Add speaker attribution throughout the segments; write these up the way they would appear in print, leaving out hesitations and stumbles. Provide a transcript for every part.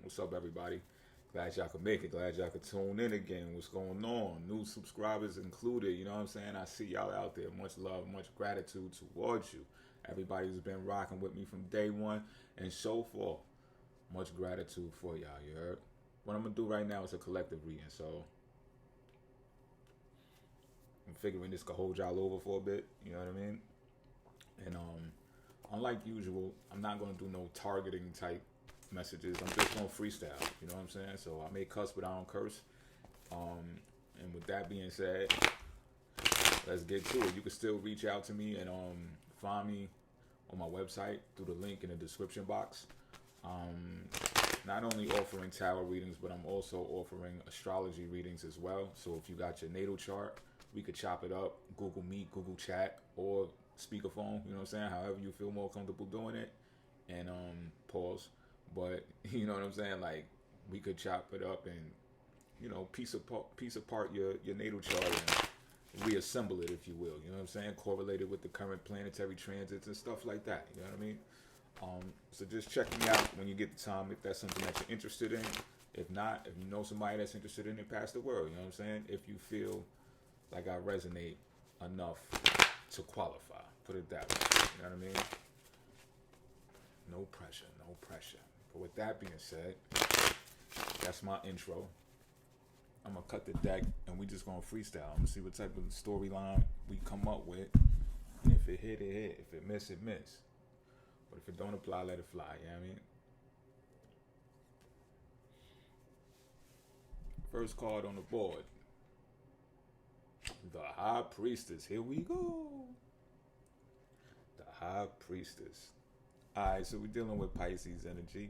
Speaker 1: What's up, everybody? Glad y'all could make it. Glad y'all could tune in again. What's going on? New subscribers included. You know what I'm saying? I see y'all out there. Much love, much gratitude towards you. Everybody who's been rocking with me from day one and so forth. Much gratitude for y'all. You heard? What I'm gonna do right now is a collective reading. So I'm figuring this could hold y'all over for a bit. You know what I mean? And unlike usual, I'm not gonna do no targeting type messages. I'm just gonna freestyle. You know what I'm saying? So I may cuss, but I don't curse. And with that being said, let's get to it. You can still reach out to me and find me on my website through the link in the description box. Not only offering tarot readings, but I'm also offering astrology readings as well. So if you got your natal chart, we could chop it up, Google Meet, Google Chat, or speakerphone. You know what I'm saying? However you feel more comfortable doing it. And pause. But you know what I'm saying? Like we could chop it up and piece apart your natal chart and reassemble it, if you will. You know what I'm saying? Correlate it with the current planetary transits and stuff like that. You know what I mean? So just check me out when you get the time if that's something that you're interested in. If not, if you know somebody that's interested in it, pass the word. You know what I'm saying? If you feel like I resonate enough to qualify, put it that way. You know what I mean? No pressure, no pressure. But with that being said, that's my intro. I'm gonna cut the deck and we just gonna freestyle. I'm gonna see what type of storyline we come up with. And if it hit, it hit. If it miss, it miss. But if it don't apply, let it fly. You know what I mean? First card on the board. The High Priestess. Here we go. The High Priestess. Alright, so we're dealing with Pisces energy.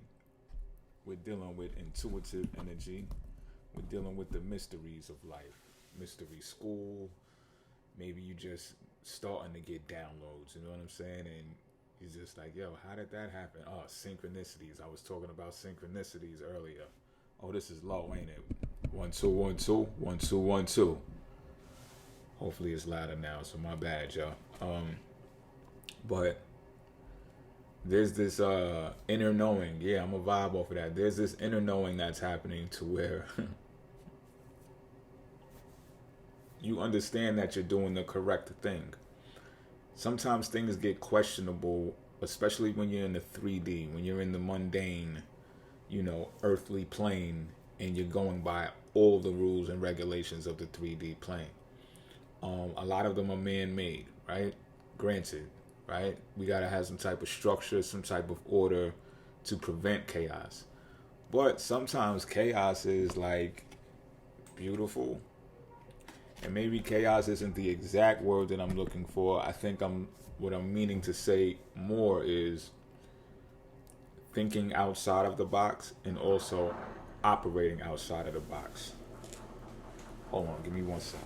Speaker 1: We're dealing with intuitive energy. We're dealing with the mysteries of life. Mystery school. Maybe you just starting to get downloads, you know what I'm saying? And you're just like, yo, how did that happen? Oh, synchronicities. I was talking about synchronicities earlier. Oh, this is low, ain't it? 1 2 1 2 1 2 1 2. Hopefully it's louder now, so my bad, y'all. But there's this inner knowing. Yeah, I'm a vibe off of that. There's this inner knowing that's happening to where you understand that you're doing the correct thing. Sometimes things get questionable, especially when you're in the 3D, when you're in the mundane, earthly plane, and you're going by all the rules and regulations of the 3D plane. A lot of them are man-made, right? Granted, right? We gotta have some type of structure, some type of order to prevent chaos. But sometimes chaos is like beautiful. And maybe chaos isn't the exact word that I'm looking for. I think what I'm meaning to say more is thinking outside of the box and also operating outside of the box. Hold on, give me 1 second.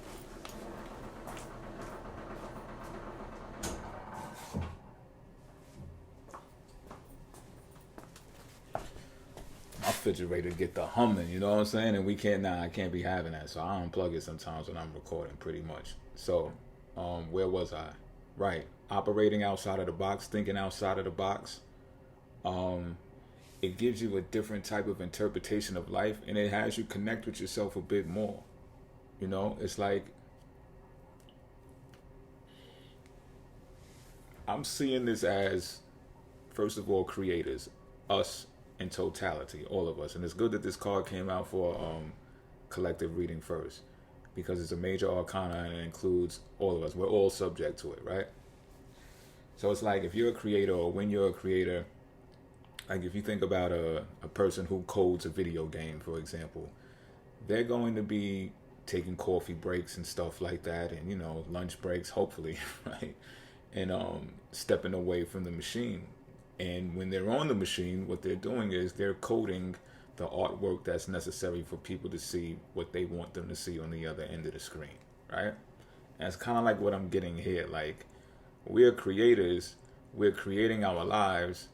Speaker 1: My refrigerator get the humming, you know what I'm saying? And I can't be having that. So I unplug it sometimes when I'm recording, pretty much. So, where was I? Right. Operating outside of the box, thinking outside of the box. It gives you a different type of interpretation of life, and it has you connect with yourself a bit more. It's like I'm seeing this as, first of all, creators, us in totality, all of us. And it's good that this card came out for collective reading first, because it's a major arcana and it includes all of us. We're all subject to it, right? So it's like if you're a creator, or when you're a creator, like if you think about a person who codes a video game, for example, they're going to be taking coffee breaks and stuff like that, and lunch breaks, hopefully, right? And stepping away from the machine. And when they're on the machine, what they're doing is they're coding the artwork that's necessary for people to see what they want them to see on the other end of the screen, right? And it's kind of like what I'm getting here. Like, we're creators, we're creating our lives,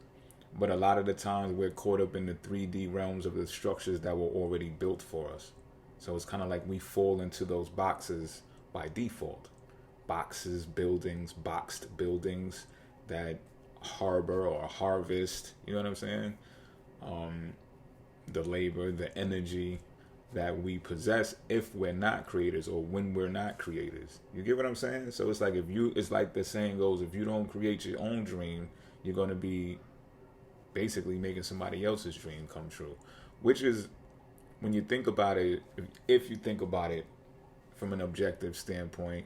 Speaker 1: but a lot of the times we're caught up in the 3D realms of the structures that were already built for us. So it's kind of like we fall into those boxes by default. Boxes, buildings, boxed buildings that harbor or harvest, you know what I'm saying? the labor, the energy that we possess if we're not creators or when we're not creators. You get what I'm saying? So it's like it's like the saying goes, if you don't create your own dream, you're going to be basically making somebody else's dream come true. Which is, when you think about it, if you think about it from an objective standpoint,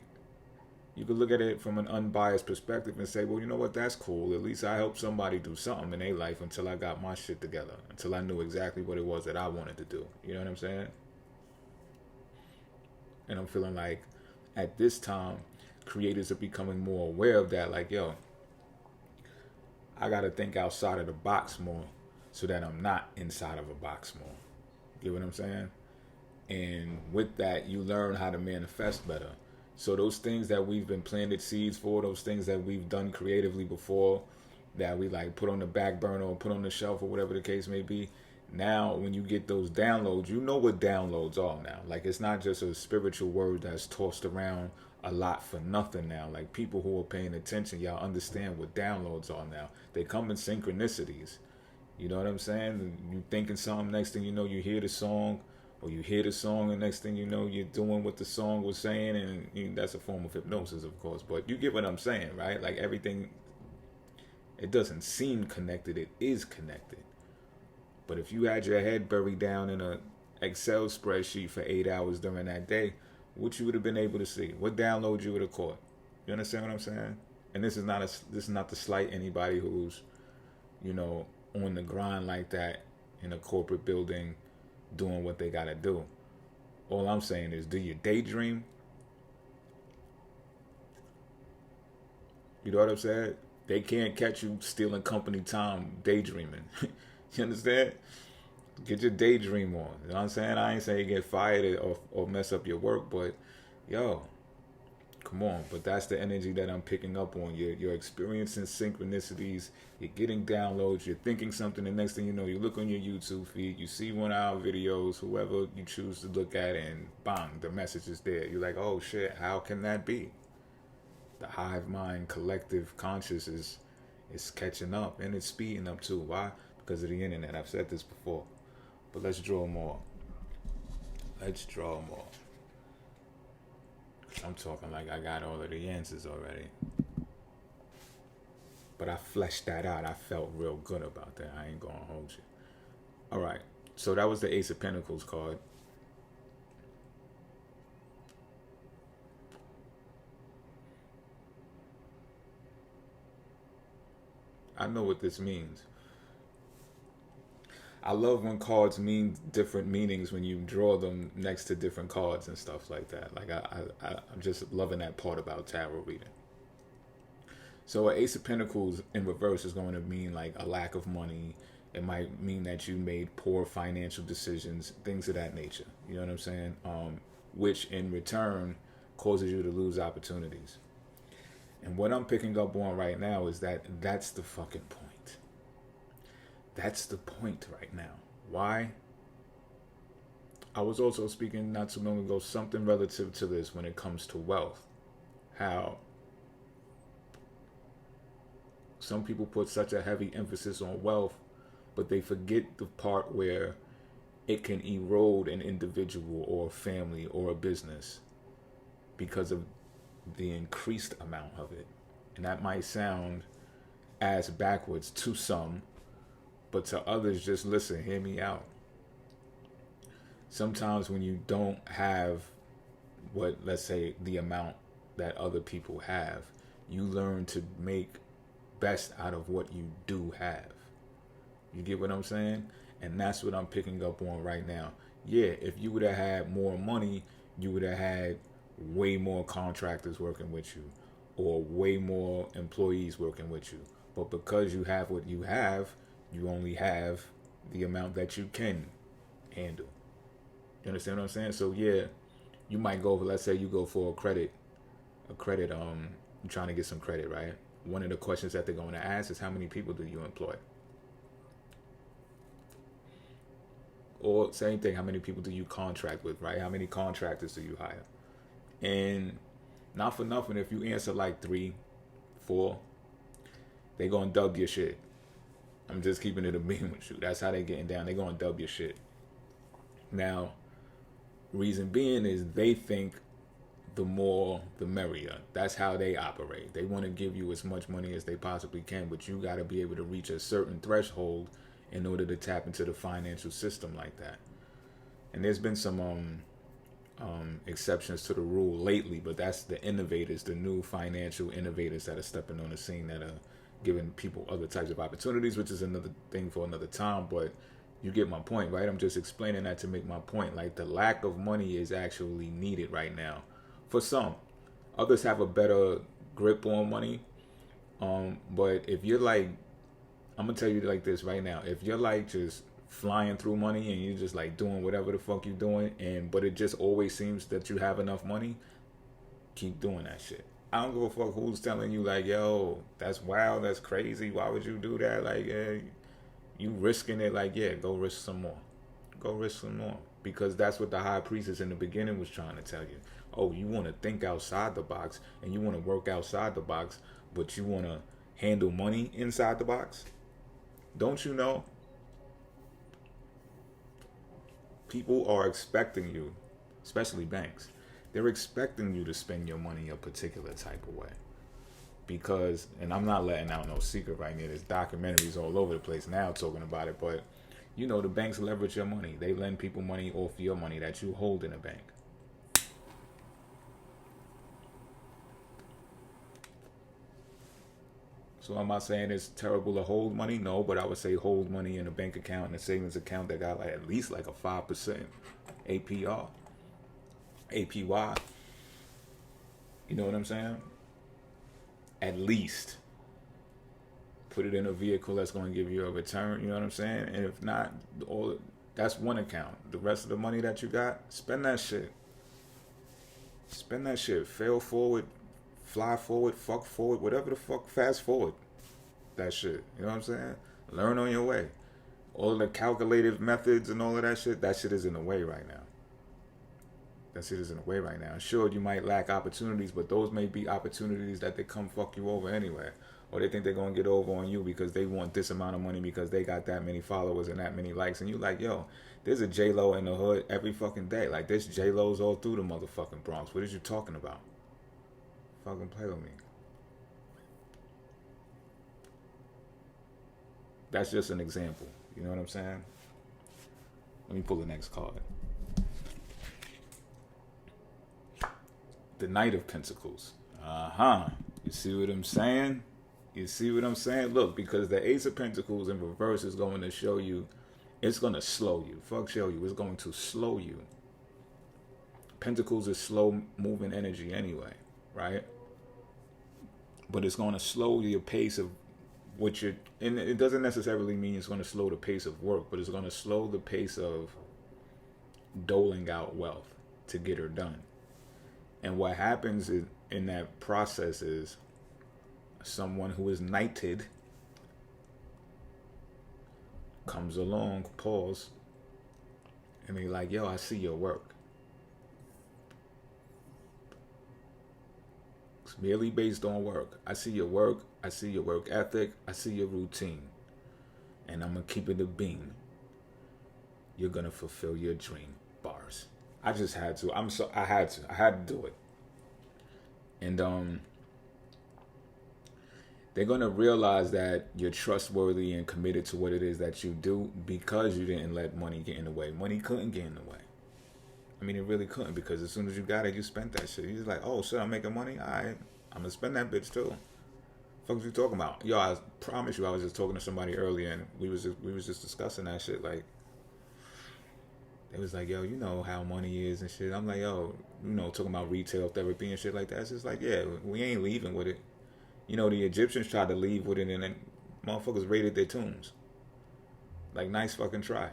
Speaker 1: you could look at it from an unbiased perspective and say, well, you know what, that's cool. At least I helped somebody do something in their life until I got my shit together, until I knew exactly what it was that I wanted to do. You know what I'm saying? And I'm feeling like at this time, creators are becoming more aware of that. Like, yo, I got to think outside of the box more so that I'm not inside of a box more. You know what I'm saying? And with that, you learn how to manifest better. So those things that we've been planted seeds for, those things that we've done creatively before, that we like put on the back burner or put on the shelf or whatever the case may be, now when you get those downloads, you know what downloads are now. Like, it's not just a spiritual word that's tossed around a lot for nothing now. Like, people who are paying attention, y'all understand what downloads are now. They come in synchronicities. You know what I'm saying? You thinking something, next thing you know, you hear the song, or you hear the song, and next thing you know, you're doing what the song was saying, and that's a form of hypnosis, of course. But you get what I'm saying, right? Like, everything, it doesn't seem connected, it is connected. But if you had your head buried down in a Excel spreadsheet for 8 hours during that day, what you would have been able to see, what download you would have caught. You understand what I'm saying? And this is not to slight anybody who's, you know, on the grind like that in a corporate building, doing what they gotta do. All I'm saying is, do you daydream? You know what I'm saying? They can't catch you stealing company time daydreaming. You understand? Get your daydream on. You know what I'm saying? I ain't saying you get fired or mess up your work, but yo, come on. But that's the energy that I'm picking up on. You're experiencing synchronicities. You're getting downloads. You're thinking something. The next thing you know, you look on your YouTube feed. You see one of our videos, whoever you choose to look at, and bang, the message is there. You're like, oh shit, how can that be? The hive mind collective consciousness is catching up, and it's speeding up too. Why? Because of the internet. I've said this before. But let's draw more. Let's draw more. I'm talking like I got all of the answers already. But I fleshed that out. I felt real good about that. I ain't gonna hold you. Alright. So that was the Ace of Pentacles card. I know what this means. I love when cards mean different meanings when you draw them next to different cards and stuff like that. Like I'm just loving that part about tarot reading. So an Ace of Pentacles in reverse is going to mean like a lack of money. It might mean that you made poor financial decisions, things of that nature. You know what I'm saying? Which in return causes you to lose opportunities. And what I'm picking up on right now is that that's the fucking point. That's the point right now. Why? I was also speaking not too long ago, something relative to this when it comes to wealth. How some people put such a heavy emphasis on wealth, but they forget the part where it can erode an individual or a family or a business because of the increased amount of it. And that might sound as backwards to some, but to others, just listen, hear me out. Sometimes when you don't have what, let's say, the amount that other people have, you learn to make best out of what you do have. You get what I'm saying? And that's what I'm picking up on right now. Yeah, if you would have had more money, you would have had way more contractors working with you or way more employees working with you. But because you have what you have, you only have the amount that you can handle. You understand what I'm saying? So yeah, you might go, let's say you go for a credit, you're trying to get some credit, right? One of the questions that they're going to ask is, how many people do you employ? Or same thing, how many people do you contract with, right? How many contractors do you hire? And not for nothing, if you answer like 3, 4, they going to dub your shit. I'm just keeping it a beam with you. That's how they getting down. They gonna dub your shit. Now, reason being is they think the more the merrier. That's how they operate. They want to give you as much money as they possibly can, but you got to be able to reach a certain threshold in order to tap into the financial system like that. And there's been some exceptions to the rule lately, but that's the innovators, the new financial innovators that are stepping on the scene that are giving people other types of opportunities, which is another thing for another time. But you get my point, right? I'm just explaining that to make my point. Like, the lack of money is actually needed right now for some. Others have a better grip on money. But if you're like, I'm gonna tell you like this right now. If you're like just flying through money and you're just like doing whatever the fuck you're doing, but it just always seems that you have enough money, keep doing that shit. I don't give a fuck who's telling you like, yo, that's wild, that's crazy. Why would you do that? Like, yeah, you risking it. Like, yeah, go risk some more. Go risk some more. Because that's what the high priestess in the beginning was trying to tell you. Oh, you want to think outside the box and you want to work outside the box, but you want to handle money inside the box? Don't you know? People are expecting you, especially banks, they're expecting you to spend your money a particular type of way. Because, and I'm not letting out no secret right now, there's documentaries all over the place now talking about it, but you know, the banks leverage your money. They lend people money off your money that you hold in a bank. So am I saying it's terrible to hold money? No, but I would say hold money in a bank account, in a savings account that got like at least like a 5% APR, APY. You know what I'm saying? At least. Put it in a vehicle that's going to give you a return. You know what I'm saying? And if not, that's one account. The rest of the money that you got, spend that shit. Spend that shit. Fail forward. Fly forward, fuck forward, whatever the fuck, fast forward that shit. You know what I'm saying? Learn on your way. All the calculative methods and all of that shit is in the way right now. That shit is in the way right now. Sure, you might lack opportunities, but those may be opportunities that they come fuck you over anyway. Or they think they're going to get over on you because they want this amount of money because they got that many followers and that many likes. And you like, yo, there's a J-Lo in the hood every fucking day. Like, there's J-Los all through the motherfucking Bronx. What is you talking about? Fucking play with me. That's just an example. You know what I'm saying? Let me pull the next card. The Knight of Pentacles. You see what I'm saying? You see what I'm saying? Look, because the Ace of Pentacles in reverse is going to show you, it's going to slow you. Fuck show you. It's going to slow you. Pentacles is slow moving energy anyway, right? But it's going to slow your pace of what you're, and it doesn't necessarily mean it's going to slow the pace of work, but it's going to slow the pace of doling out wealth to get her done. And what happens in that process is someone who is knighted comes along, pause, and they like, yo, I see your work. It's merely based on work. I see your work. I see your work ethic. I see your routine. And I'm going to keep it a beam. You're going to fulfill your dream. Bars. I just had to. I had to do it. And they're going to realize that you're trustworthy and committed to what it is that you do because you didn't let money get in the way. Money couldn't get in the way. I mean, it really couldn't, because as soon as you got it, you spent that shit. You're just like, oh shit, I'm making money? Alright, I'm gonna spend that bitch too. What you talking about? Yo, I promise you, I was just talking to somebody earlier and we was just discussing that shit. Like, it was like, yo, you know how money is and shit. I'm like, yo, you know, talking about retail therapy and shit like that. It's just like, yeah, we ain't leaving with it. You know, the Egyptians tried to leave with it and then motherfuckers raided their tombs. Like, nice fucking try.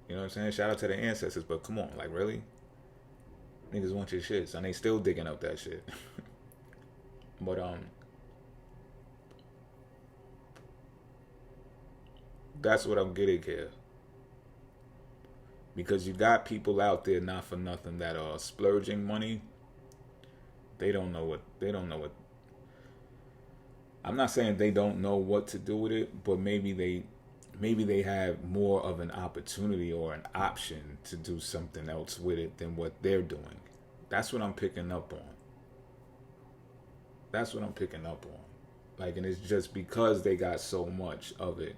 Speaker 1: You know what I'm saying? Shout out to the ancestors, but come on, like, really? Niggas want your shits, and they still digging up that shit. But that's what I'm getting here. Because you got people out there, not for nothing, that are splurging money. They don't know what. I'm not saying they don't know what to do with it, but maybe maybe they have more of an opportunity or an option to do something else with it than what they're doing. That's what I'm picking up on. That's what I'm picking up on. Like, and it's just because they got so much of it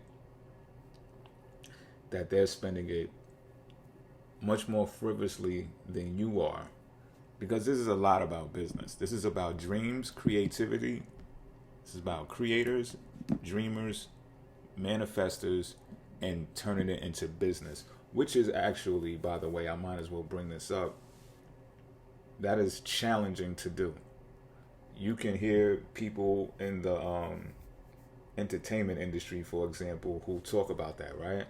Speaker 1: that they're spending it much more frivolously than you are. Because this is a lot about business. This is about dreams, creativity. This is about creators, dreamers, manifestors, and turning it into business. Which is actually, by the way, I might as well bring this up. That is challenging to do. You can hear people in the entertainment industry, for example, who talk about that, right?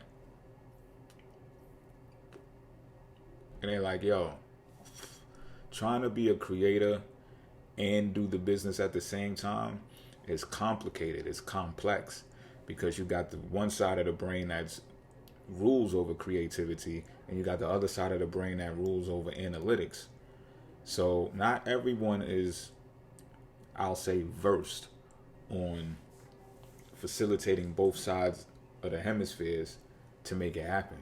Speaker 1: And they're like, yo, trying to be a creator and do the business at the same time is complicated. It's complex because you got the one side of the brain that's rules over creativity, and you got the other side of the brain that rules over analytics. So not everyone is, I'll say, versed on facilitating both sides of the hemispheres to make it happen.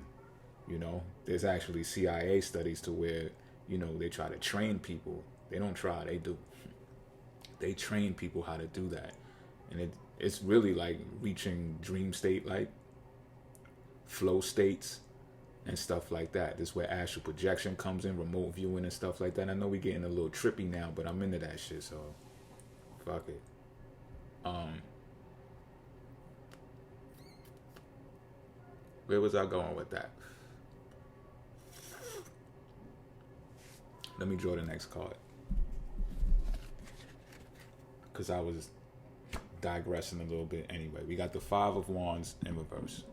Speaker 1: You know, there's actually CIA studies to where, you know, they try to train people. They don't try, they do. They train people how to do that. And it's really like reaching dream state, like flow states and stuff like that. This is where astral projection comes in, remote viewing and stuff like that. I know we're getting a little trippy now, but I'm into that shit, so fuck it. Where was I going with that? Let me draw the next card, because I was digressing a little bit anyway. We got the Five of Wands in reverse.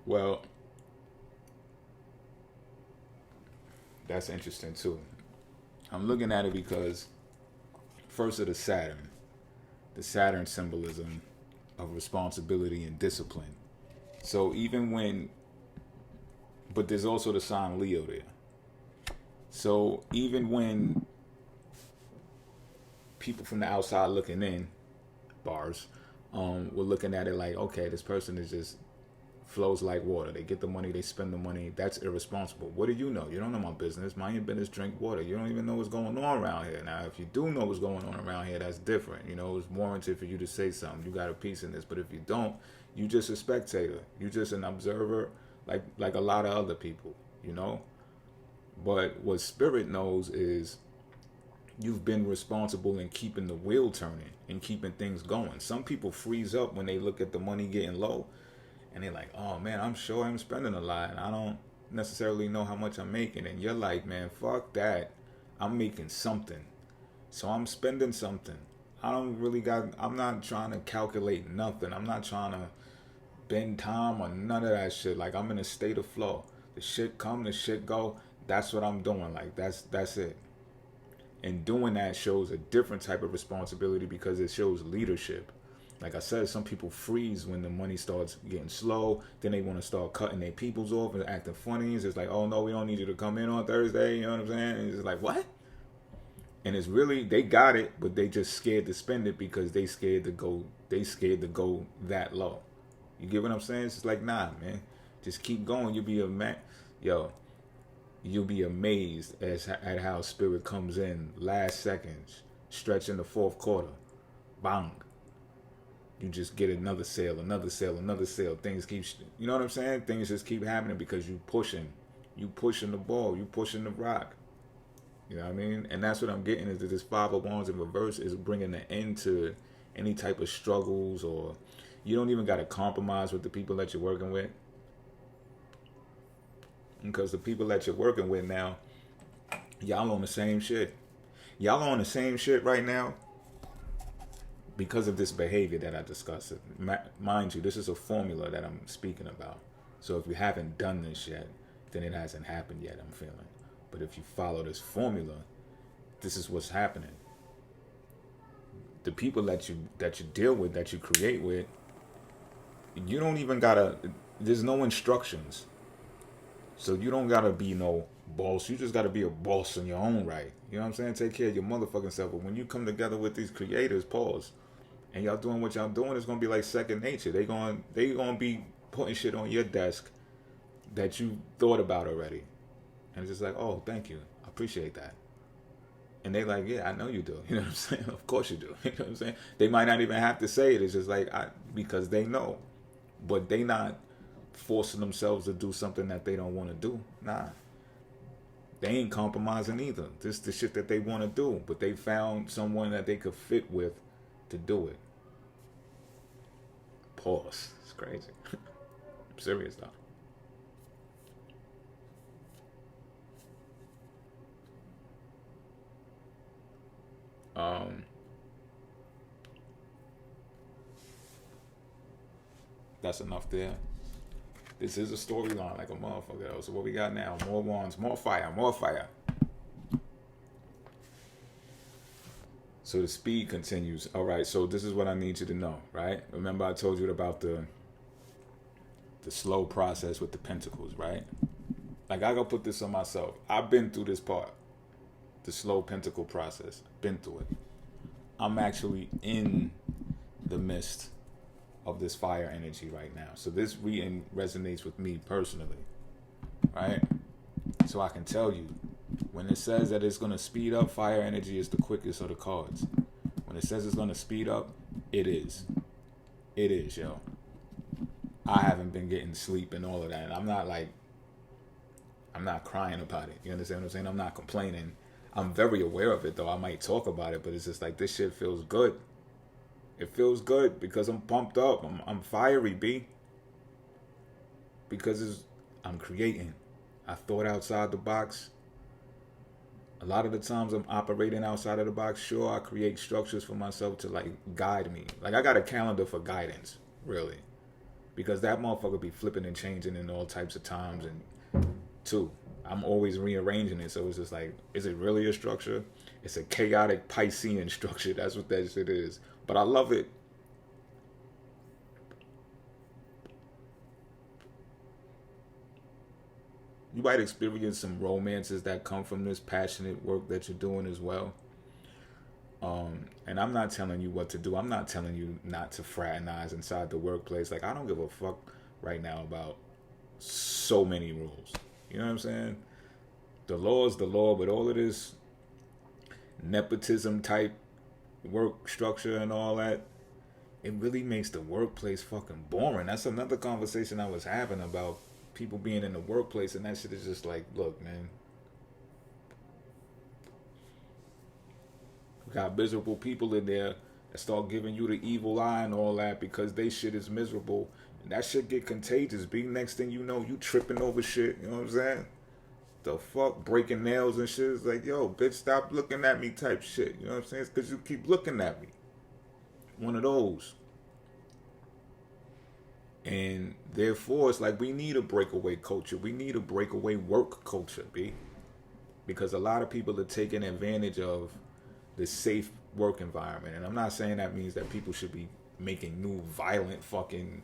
Speaker 1: Well, that's interesting too. I'm looking at it because first of the Saturn symbolism of responsibility and discipline. So even when, but there's also the sign Leo there. So even when people from the outside looking in, bars, we're looking at it like, okay, this person is just flows like water. They get the money, they spend the money. That's irresponsible. What do you know? You don't know my business. Mind your business, drink water. You don't even know what's going on around here. Now, if you do know what's going on around here, that's different. You know, it's warranted for you to say something. You got a piece in this. But if you don't, you just a spectator. You just an observer, like a lot of other people, you know? But what spirit knows is you've been responsible in keeping the wheel turning and keeping things going. Some people freeze up when they look at the money getting low. And they're like, oh man, I'm sure I'm spending a lot and I don't necessarily know how much I'm making. And you're like, man, fuck that. I'm making something. So I'm spending something. I'm not trying to calculate nothing. I'm not trying to bend time or none of that shit. Like, I'm in a state of flow. The shit come, the shit go. That's what I'm doing. Like, that's it. And doing that shows a different type of responsibility because it shows leadership. Like I said, some people freeze when the money starts getting slow. Then they want to start cutting their peoples off and acting funny. It's just like, oh no, we don't need you to come in on Thursday. You know what I'm saying? And it's just like, what? And it's really, they got it, but they just scared to spend it because they scared to go that low. You get what I'm saying? It's just like, nah, man. Just keep going. You'll be amazed at how spirit comes in last seconds, stretching the fourth quarter. Bang. You just get another sale, another sale, another sale. Things keep, you know what I'm saying? Things just keep happening because you pushing the ball, you pushing the rock. You know what I mean? And that's what I'm getting is that this Five of Wands in reverse is bringing an end to any type of struggles, or you don't even got to compromise with the people that you're working with. Because the people that you're working with now, y'all on the same shit. Y'all on the same shit right now. Because of this behavior that I discussed. Mind you, this is a formula that I'm speaking about. So if you haven't done this yet, then it hasn't happened yet, I'm feeling. But if you follow this formula, this is what's happening. The people that you deal with, that you create with, you don't even gotta, there's no instructions. So you don't gotta be no boss. You just got to be a boss in your own right. You know what I'm saying? Take care of your motherfucking self. But when you come together with these creators, pause, and y'all doing what y'all doing, it's gonna be like second nature. They gonna be putting shit on your desk that you thought about already, and it's just like, oh, thank you, I appreciate that. And they like, yeah, I know you do. You know what I'm saying? Of course you do. You know what I'm saying? They might not even have to say it. It's just like, because they know, but they not forcing themselves to do something that they don't want to do. Nah. They ain't compromising either. This is the shit that they want to do, but they found someone that they could fit with to do it. Pause. It's crazy. I'm serious though. That's enough there. This is a storyline like a motherfucker though. So what we got now? More wands, more fire, more fire. So the speed continues. All right, so this is what I need you to know, right? Remember I told you about the slow process with the pentacles, right? Like I gotta put this on myself. I've been through this part. The slow pentacle process. Been through it. I'm actually in the midst of this fire energy right now. So this reading resonates with me personally, right? So I can tell you, when it says that it's going to speed up, fire energy is the quickest of the cards. When it says it's going to speed up, it is. It is, yo. I haven't been getting sleep and all of that. And I'm not crying about it. You understand what I'm saying? I'm not complaining. I'm very aware of it, though. I might talk about it, but it's just like, this shit feels good. It feels good because I'm pumped up. I'm fiery, B. Because I'm creating. I thought outside the box. A lot of the times I'm operating outside of the box. Sure, I create structures for myself to like guide me. Like I got a calendar for guidance, really. Because that motherfucker be flipping and changing in all types of times. And two, I'm always rearranging it. So it's just like, is it really a structure? It's a chaotic Piscean structure. That's what that shit is. But I love it. You might experience some romances that come from this passionate work that you're doing as well. And I'm not telling you what to do. I'm not telling you not to fraternize inside the workplace. Like, I don't give a fuck right now about so many rules. You know what I'm saying? The law is the law, but all of this nepotism type work structure and all that, it really makes the workplace fucking boring. That's another conversation I was having about people being in the workplace, and that shit is just like, look, man, we got miserable people in there that start giving you the evil eye and all that because they shit is miserable, and that shit get contagious. Be next thing you know, you tripping over shit. You know what I'm saying? The fuck, breaking nails and shit. It's like, yo, bitch, stop looking at me type shit. You know what I'm saying? It's because you keep looking at me. One of those. And therefore, it's like we need a breakaway culture. We need a breakaway work culture, B. Because a lot of people are taking advantage of the safe work environment. And I'm not saying that means that people should be making new violent fucking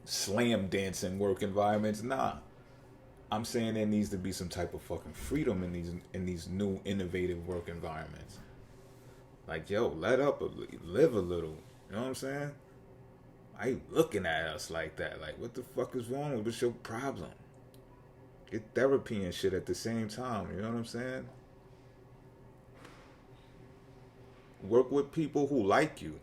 Speaker 1: slam dancing work environments. Nah. I'm saying there needs to be some type of fucking freedom in these new innovative work environments. Like, yo, let up, live a little. You know what I'm saying? Why you looking at us like that? Like, what the fuck is wrong with what's your problem? Get therapy and shit at the same time. You know what I'm saying? Work with people who like you.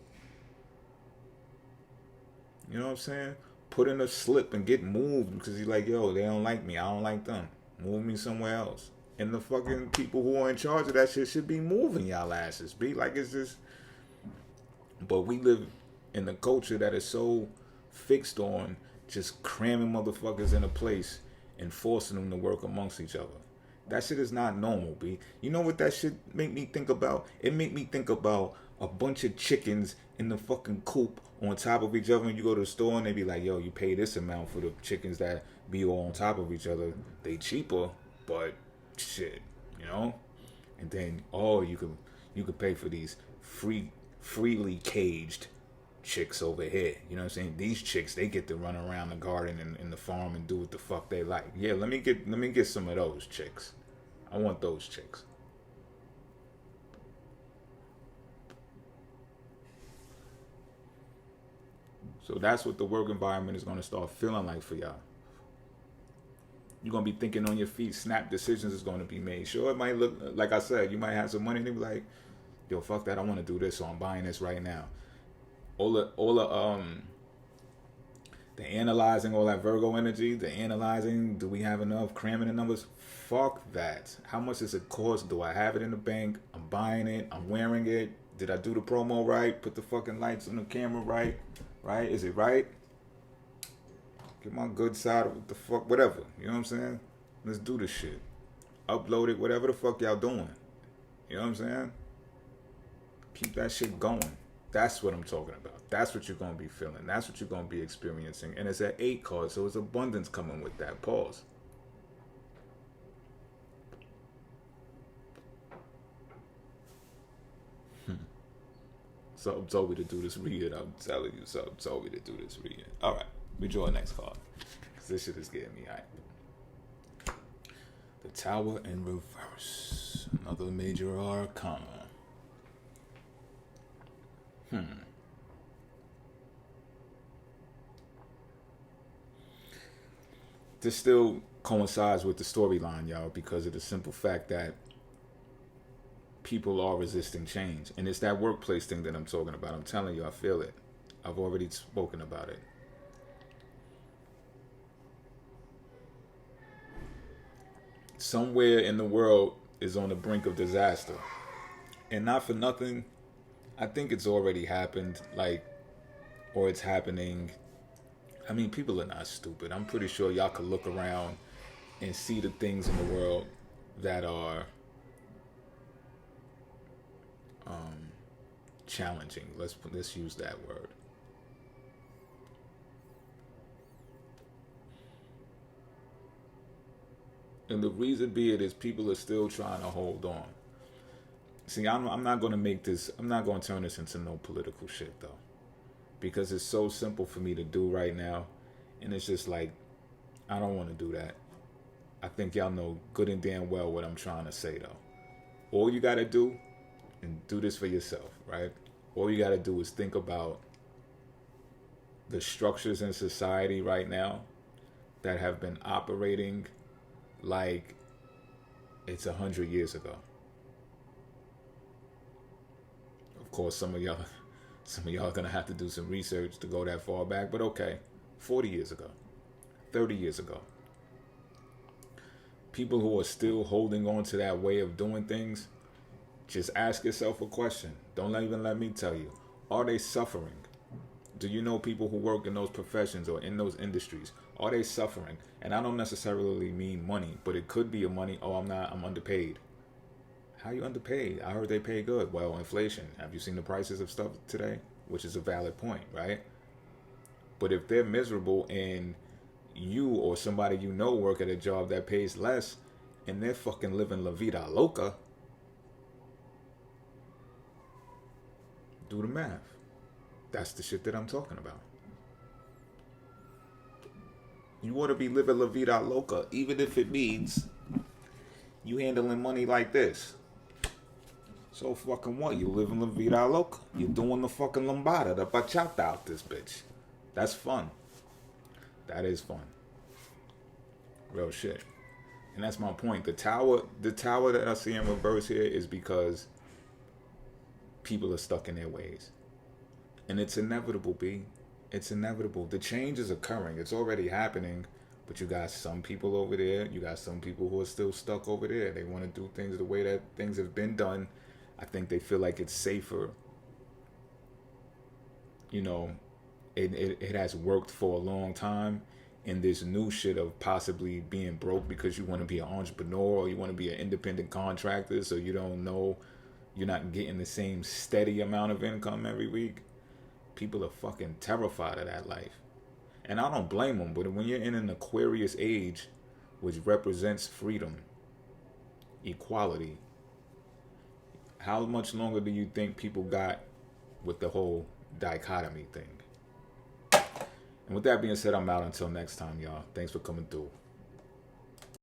Speaker 1: You know what I'm saying? Put in a slip and get moved because you're like, yo, they don't like me. I don't like them. Move me somewhere else. And the fucking people who are in charge of that shit should be moving y'all asses. Be like, it's just... But we live in a culture that is so fixed on just cramming motherfuckers in a place and forcing them to work amongst each other. That shit is not normal, B. You know what that shit make me think about? It make me think about a bunch of chickens in the fucking coop on top of each other, and you go to the store and they be like, yo, you pay this amount for the chickens that be all on top of each other. They cheaper, but shit, you know? And then, oh, you could pay for these freely caged chicks over here. You know what I'm saying? These chicks, they get to run around the garden and the farm and do what the fuck they like. Yeah, let me get some of those chicks. I want those chicks. So that's what the work environment is going to start feeling like for y'all. You're going to be thinking on your feet. Snap decisions is going to be made. Sure, it might look, like I said, you might have some money and they be like, yo, fuck that, I want to do this, so I'm buying this right now. All the analyzing, all that Virgo energy, the analyzing, do we have enough, cramming the numbers? Fuck that. How much does it cost? Do I have it in the bank? I'm buying it. I'm wearing it. Did I do the promo right? Put the fucking lights on the camera right? Right? Is it right? Get my good side of what the fuck, whatever. You know what I'm saying? Let's do this shit. Upload it, whatever the fuck y'all doing. You know what I'm saying? Keep that shit going. That's what I'm talking about. That's what you're going to be feeling. That's what you're going to be experiencing. And it's an 8 card, so it's abundance coming with that. Pause. Something told me to do this read. I'm telling you, something told me to do this read. All right, we draw the next card. Because this shit is getting me hyped. The Tower in reverse. Another major arcana. This still coincides with the storyline, y'all, because of the simple fact that people are resisting change. And it's that workplace thing that I'm talking about. I'm telling you, I feel it. I've already spoken about it. Somewhere in the world is on the brink of disaster. And not for nothing, I think it's already happened, or it's happening. I mean, people are not stupid. I'm pretty sure y'all could look around and see the things in the world that are challenging. Let's use that word. And the reason be it is people are still trying to hold on. See, I'm not going to make this, I'm not going to turn this into no political shit, though. Because it's so simple for me to do right now. And it's just like, I don't want to do that. I think y'all know good and damn well what I'm trying to say, though. All you got to do, and do this for yourself, right? All you got to do is think about the structures in society right now that have been operating like it's 100 years ago. Of course, some of y'all are gonna have to do some research to go that far back, but okay, 40 years ago, 30 years ago. People who are still holding on to that way of doing things, just ask yourself a question. Don't even let me tell you. Are they suffering? Do you know people who work in those professions or in those industries? Are they suffering? And I don't necessarily mean money, but it could be a money, I'm underpaid. How you underpaid? I heard they pay good. Well, inflation. Have you seen the prices of stuff today? Which is a valid point, right? But if they're miserable and you or somebody you know work at a job that pays less and they're fucking living la vida loca, do the math. That's the shit that I'm talking about. You want to be living la vida loca, even if it means you handling money like this. So fucking what? You living la vida loca. You doing the fucking lambada, the bachata out this bitch. That's fun. That is fun. Real shit. And that's my point. The tower that I see in reverse here is because people are stuck in their ways. And it's inevitable, B. It's inevitable. The change is occurring. It's already happening. But you got some people over there. You got some people who are still stuck over there. They want to do things the way that things have been done. I think they feel like it's safer. You know, it has worked for a long time. And this new shit of possibly being broke because you want to be an entrepreneur or you want to be an independent contractor, so you don't know, you're not getting the same steady amount of income every week. People are fucking terrified of that life. And I don't blame them, but when you're in an Aquarius age, which represents freedom, equality, how much longer do you think people got with the whole dichotomy thing. And with that being said, I'm out until next time, y'all. Thanks for coming through.